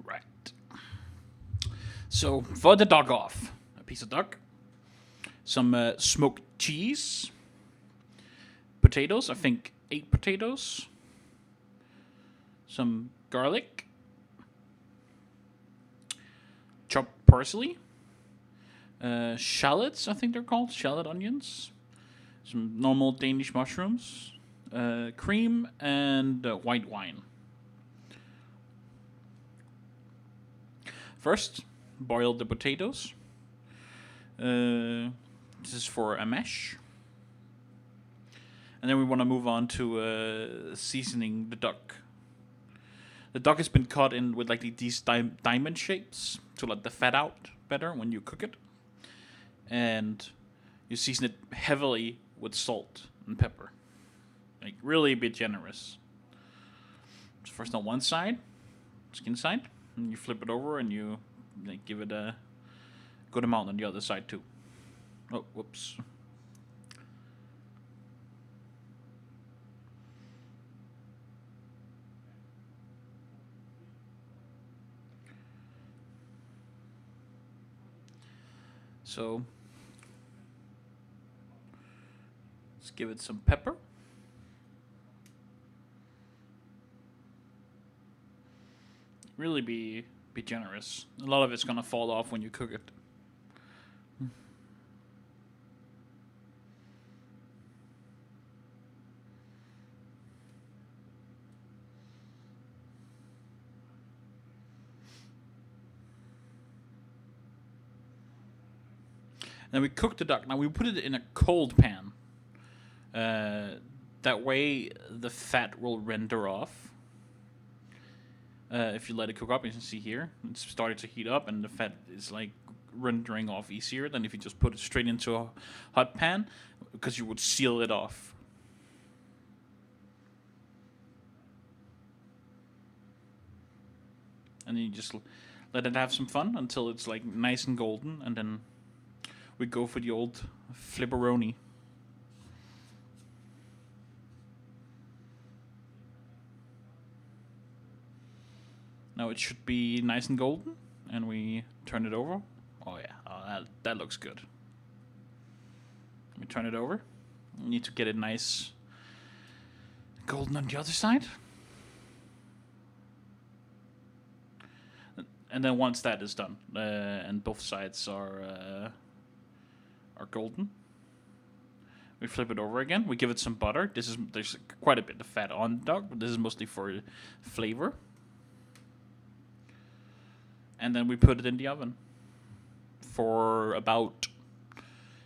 Right. So for the dog off, a piece of duck, some smoked cheese, potatoes. I think 8 potatoes, some garlic, chopped parsley, shallots. I think they're called shallot onions. Some normal Danish mushrooms, cream, and white wine. First, boil the potatoes. This is for a mash. And then we want to move on to seasoning the duck. The duck has been cut in with like these diamond shapes to let the fat out better when you cook it. And you season it heavily with salt and pepper. Like really a bit generous. So first on one side, skin side, and you flip it over and you like give it a good amount on the other side too. Oh, whoops. So let's give it some pepper. Really be generous. A lot of it's gonna fall off when you cook it. Then we cook the duck. Now we put it in a cold pan. That way the fat will render off. If you let it cook up, you can see here it's starting to heat up, and the fat is like rendering off easier than if you just put it straight into a hot pan, because you would seal it off. And then you just let it have some fun until it's like nice and golden, and then we go for the old flipperoni. Now it should be nice and golden, and we turn it over. Oh yeah, that looks good. We turn it over. We need to get it nice golden on the other side. And then once that is done, and both sides are golden, we flip it over again. We give it some butter. There's quite a bit of fat on the duck, but this is mostly for flavor. And then we put it in the oven for about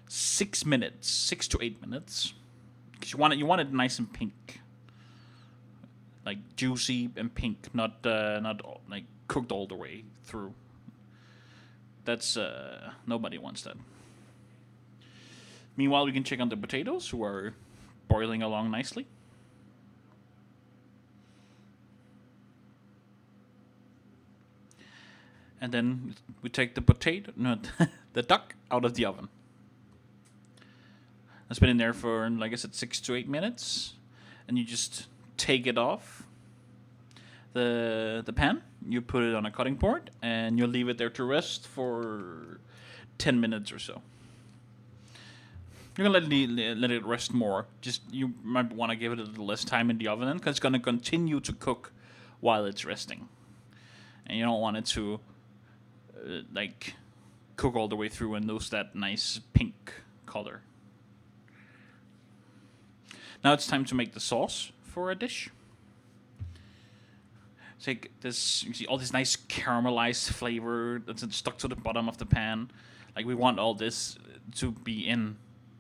6 minutes, 6 to 8 minutes, because you want it nice and pink, like juicy and pink, not like cooked all the way through. That's nobody wants that. Meanwhile, we can check on the potatoes, who are boiling along nicely. And then we take the potato, no, the duck out of the oven. It's been in there for, like I said, 6 to 8 minutes, and you just take it off the pan. You put it on a cutting board, and you leave it there to rest for 10 minutes or so. You're gonna let it rest more. Just you might want to give it a little less time in the oven, because it's gonna continue to cook while it's resting, and you don't want it to like cook all the way through and lose that nice pink color. Now it's time to make the sauce for a dish. Take this, you see all this nice caramelized flavor that's stuck to the bottom of the pan. Like we want all this to be in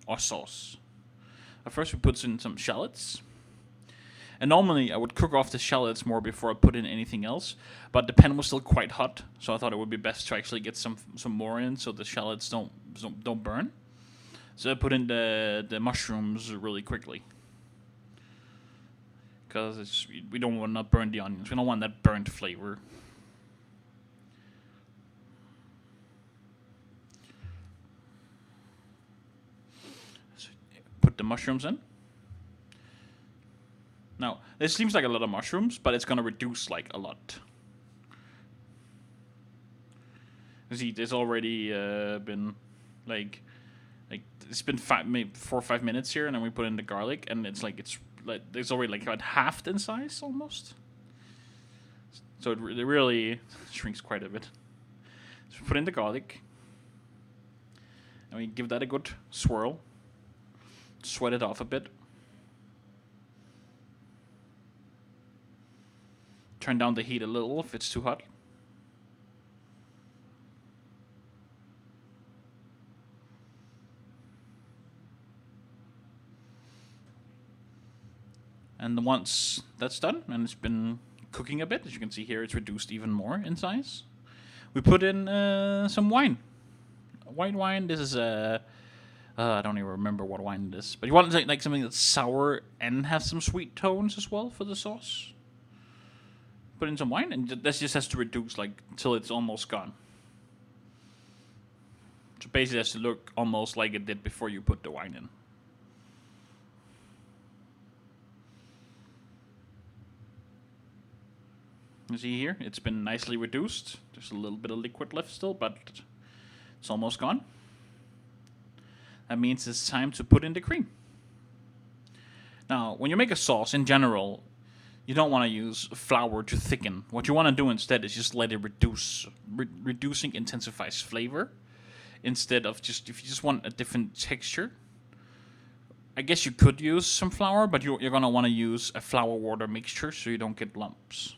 our sauce. At first we put in some shallots. And normally I would cook off the shallots more before I put in anything else, but the pan was still quite hot, so I thought it would be best to actually get some more in, so the shallots don't burn. So I put in the mushrooms really quickly, because we don't want to burn the onions. We don't want that burnt flavor. So put the mushrooms in. Now, this seems like a lot of mushrooms, but it's gonna reduce like a lot. See, it's already been like it's been maybe 4 or 5 minutes here, and then we put in the garlic, and it's already like about halved in size almost. So it really shrinks quite a bit. So we put in the garlic, and we give that a good swirl. Sweat it off a bit. Turn down the heat a little if it's too hot. And once that's done, and it's been cooking a bit, as you can see here, it's reduced even more in size. We put in some wine. White wine. This is I don't even remember what wine it is. But you want like something that's sour and have some sweet tones as well for the sauce. Put in some wine, and this just has to reduce like until it's almost gone. So basically, it has to look almost like it did before you put the wine in. You see here, it's been nicely reduced. There's a little bit of liquid left still, but it's almost gone. That means it's time to put in the cream. Now, when you make a sauce in general, you don't want to use flour to thicken. What you want to do instead is just let it reduce. Reducing intensifies flavor instead of if you just want a different texture. I guess you could use some flour, but you're going to want to use a flour-water mixture so you don't get lumps.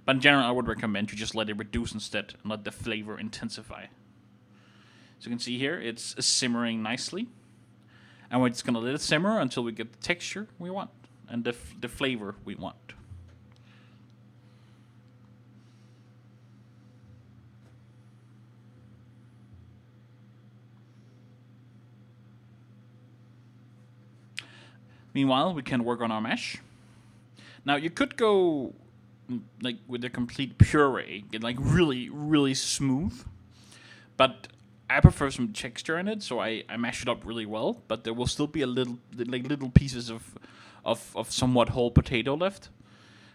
But in general, I would recommend you just let it reduce instead and let the flavor intensify. So you can see here, it's simmering nicely. And we're just going to let it simmer until we get the texture we want and the flavor we want. Meanwhile, we can work on our mash. Now, you could go like with a complete puree, get like really, really smooth. But I prefer some texture in it, so I mash it up really well. But there will still be a little pieces of somewhat whole potato left,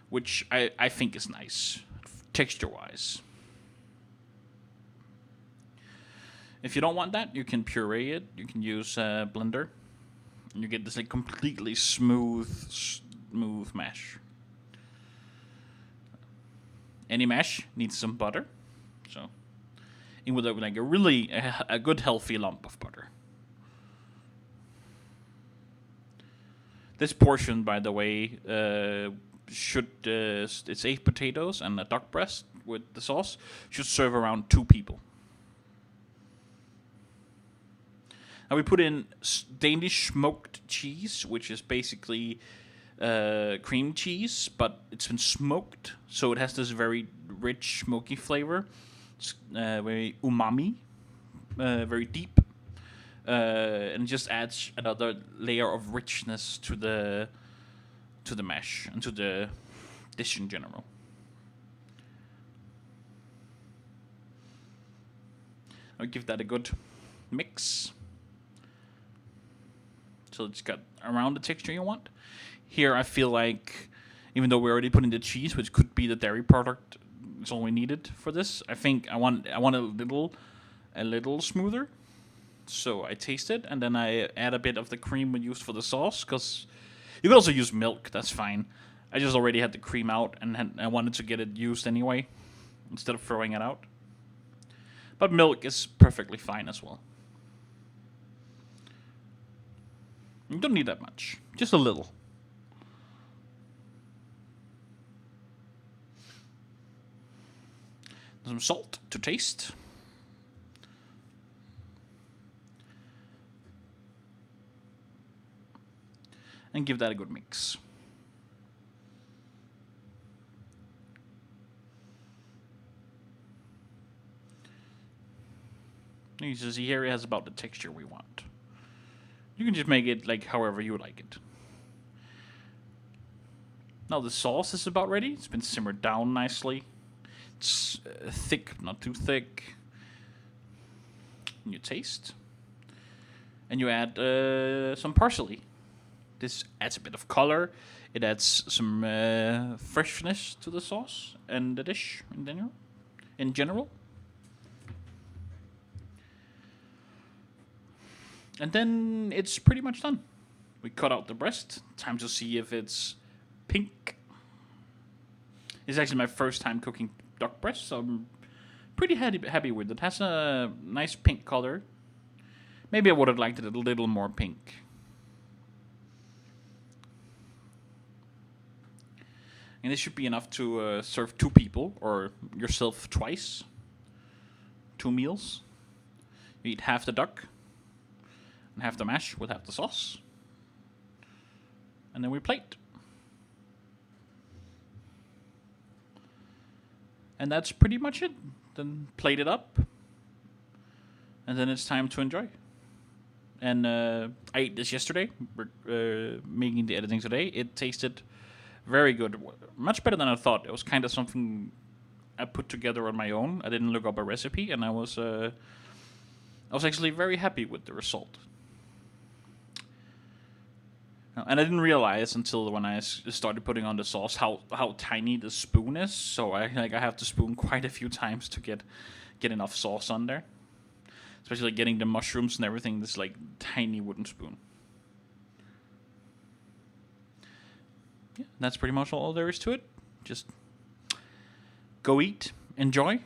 which I think is nice, texture-wise. If you don't want that, you can puree it. You can use a blender, and you get this like completely smooth mash. Any mash needs some butter, so in with like a good healthy lump of butter. This portion, by the way, it's 8 potatoes and a duck breast with the sauce, should serve around 2 people. Now we put in Danish smoked cheese, which is basically cream cheese, but it's been smoked, so it has this very rich, smoky flavor. It's very umami, very deep, and it just adds another layer of richness to the mash and to the dish in general. I'll give that a good mix, so it's got around the texture you want. Here, I feel like, even though we already put in the cheese, which could be the dairy product, is all we needed for this. I think I want a little smoother. So I taste it, and then I add a bit of the cream we used for the sauce, because you could also use milk. That's fine. I just already had the cream out, and I wanted to get it used anyway, instead of throwing it out. But milk is perfectly fine as well. You don't need that much, just a little. Some salt to taste. And give that a good mix. You can see here it has about the texture we want. You can just make it like however you like it. Now the sauce is about ready. It's been simmered down nicely. It's thick, not too thick. And you taste. And you add some parsley. This adds a bit of color. It adds some freshness to the sauce and the dish in general. in general. And then it's pretty much done. We cut out the breast. Time to see if it's pink. It's actually my first time cooking duck breast, so I'm pretty happy with it. It has a nice pink color. Maybe I would have liked it a little more pink. And this should be enough to serve 2 people or yourself twice. 2 meals. You eat half the duck and half the mash with half the sauce. And then we plate. And that's pretty much it. Then plate it up. And then it's time to enjoy. And I ate this yesterday. We're making the editing today. It tasted very good. Much better than I thought. It was kind of something I put together on my own. I didn't look up a recipe, and I was actually very happy with the result. And I didn't realize until when I started putting on the sauce how tiny the spoon is. So I have to spoon quite a few times to get enough sauce on there. Especially getting the mushrooms and everything. This tiny wooden spoon. Yeah, that's pretty much all there is to it. Just go eat, enjoy,